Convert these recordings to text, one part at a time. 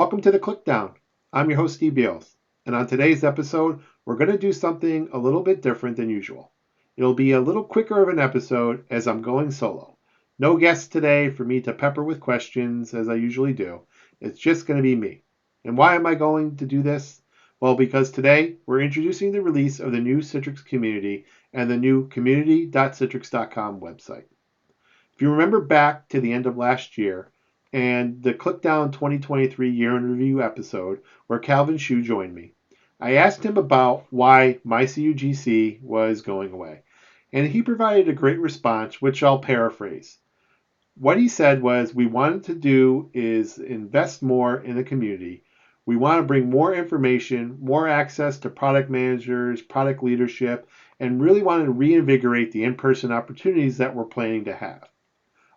Welcome to the Clickdown. I'm your host, Steve Beals, and on today's episode, we're going to do something a little bit different than usual. It'll be a little quicker of an episode as I'm going solo. No guests today for me to pepper with questions as I usually do. It's just going to be me. And why am I going to do this? Well, because today we're introducing the release of the new Citrix Community and the new community.citrix.com website. If you remember back to the end of last year and the Clickdown 2023 Year in Review episode where Calvin Shu joined me, I asked him about why MyCUGC was going away. And he provided a great response, which I'll paraphrase. What he said was, we wanted to do is invest more in the community. We want to bring more information, more access to product managers, product leadership, and really want to reinvigorate the in-person opportunities that we're planning to have.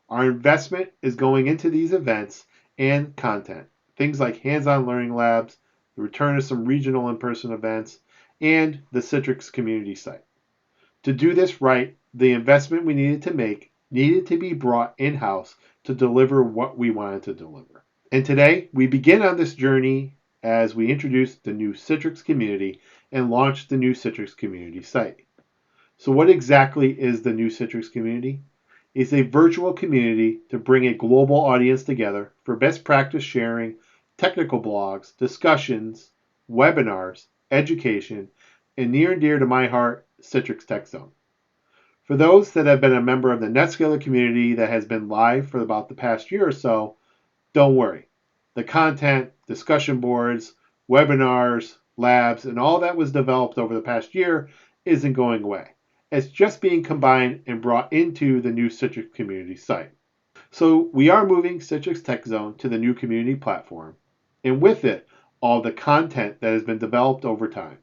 Our investment is going into these events and content, things like hands-on learning labs, the return of some regional in-person events, and the Citrix Community site. To do this right, the investment we needed to make needed to be brought in-house to deliver what we wanted to deliver. And today, we begin on this journey as we introduce the new Citrix Community and launch the new Citrix Community site. So what exactly is the new Citrix Community? It's a virtual community to bring a global audience together for best practice sharing, technical blogs, discussions, webinars, education, and near and dear to my heart, Citrix Tech Zone. For those that have been a member of the NetScaler community that has been live for about the past year or so, don't worry. The content, discussion boards, webinars, labs, and all that was developed over the past year isn't going away. It's just being combined and brought into the new Citrix Community site. So we are moving Citrix Tech Zone to the new community platform, and with it, all the content that has been developed over time.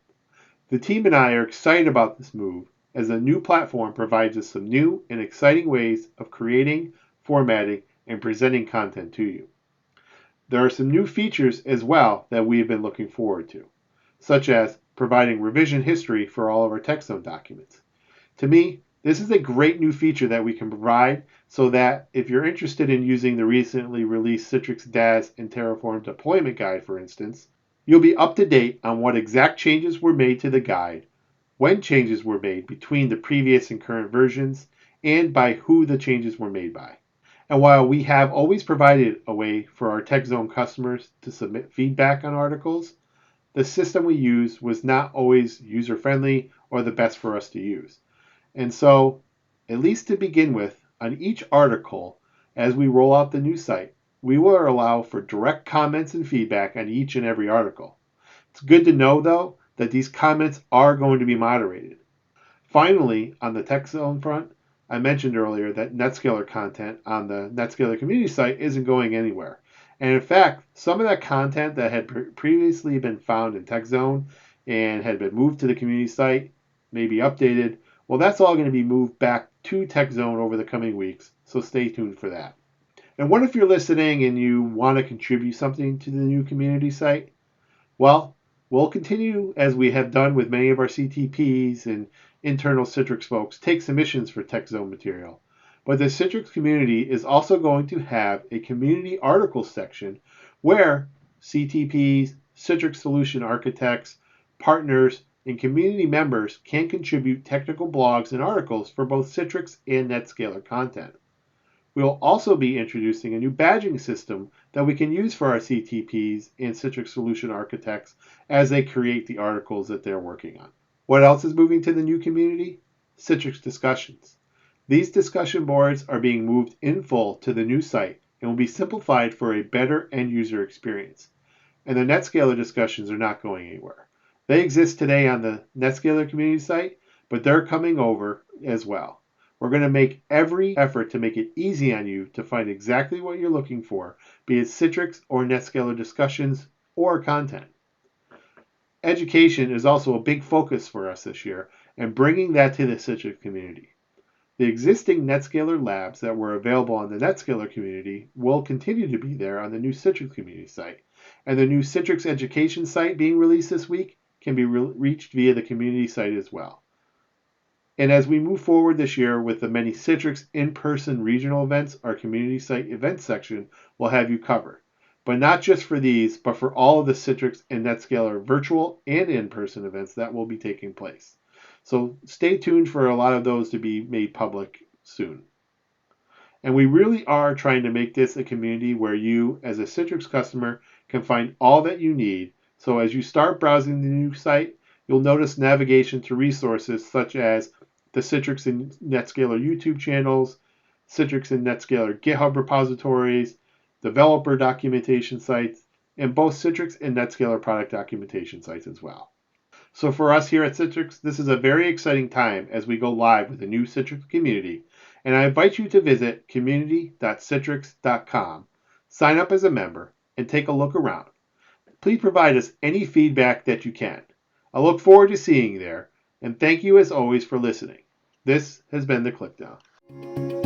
The team and I are excited about this move as the new platform provides us some new and exciting ways of creating, formatting, and presenting content to you. There are some new features as well that we have been looking forward to, such as providing revision history for all of our Tech Zone documents. To me, this is a great new feature that we can provide so that if you're interested in using the recently released Citrix DAS and Terraform deployment guide, for instance, you'll be up to date on what exact changes were made to the guide, when changes were made between the previous and current versions, and by who the changes were made by. And while we have always provided a way for our Tech Zone customers to submit feedback on articles, the system we used was not always user-friendly or the best for us to use. And so, at least to begin with, on each article, as we roll out the new site, we will allow for direct comments and feedback on each and every article. It's good to know, though, that these comments are going to be moderated. Finally, on the Tech Zone front, I mentioned earlier that NetScaler content on the NetScaler community site isn't going anywhere. And in fact, some of that content that had previously been found in Tech Zone and had been moved to the community site, maybe updated, well, that's all going to be moved back to Tech Zone over the coming weeks, so stay tuned for that. And what if you're listening and you want to contribute something to the new community site? Well, we'll continue as we have done with many of our CTPs and internal Citrix folks take submissions for Tech Zone material. But the Citrix community is also going to have a community articles section where CTPs, Citrix solution architects, partners, and community members can contribute technical blogs and articles for both Citrix and NetScaler content. We will also be introducing a new badging system that we can use for our CTPs and Citrix solution architects as they create the articles that they're working on. What else is moving to the new community? Citrix discussions. These discussion boards are being moved in full to the new site and will be simplified for a better end user experience. And the NetScaler discussions are not going anywhere. They exist today on the NetScaler community site, but they're coming over as well. We're going to make every effort to make it easy on you to find exactly what you're looking for, be it Citrix or NetScaler discussions or content. Education is also a big focus for us this year, and bringing that to the Citrix community. The existing NetScaler labs that were available on the NetScaler community will continue to be there on the new Citrix community site, and the new Citrix education site being released this week can be reached via the community site as well. And as we move forward this year with the many Citrix in-person regional events, our community site events section will have you covered. but not just for these, but for all of the Citrix and NetScaler virtual and in-person events that will be taking place. So stay tuned for a lot of those to be made public soon. And we really are trying to make this a community where you, as a Citrix customer, can find all that you need. So as you start browsing the new site, you'll notice navigation to resources such as the Citrix and NetScaler YouTube channels, Citrix and NetScaler GitHub repositories, developer documentation sites, and both Citrix and NetScaler product documentation sites as well. So for us here at Citrix, this is a very exciting time as we go live with the new Citrix community, and I invite you to visit community.citrix.com, sign up as a member, and take a look around. Please provide us any feedback that you can. I look forward to seeing you there, and thank you as always for listening. This has been the Clickdown.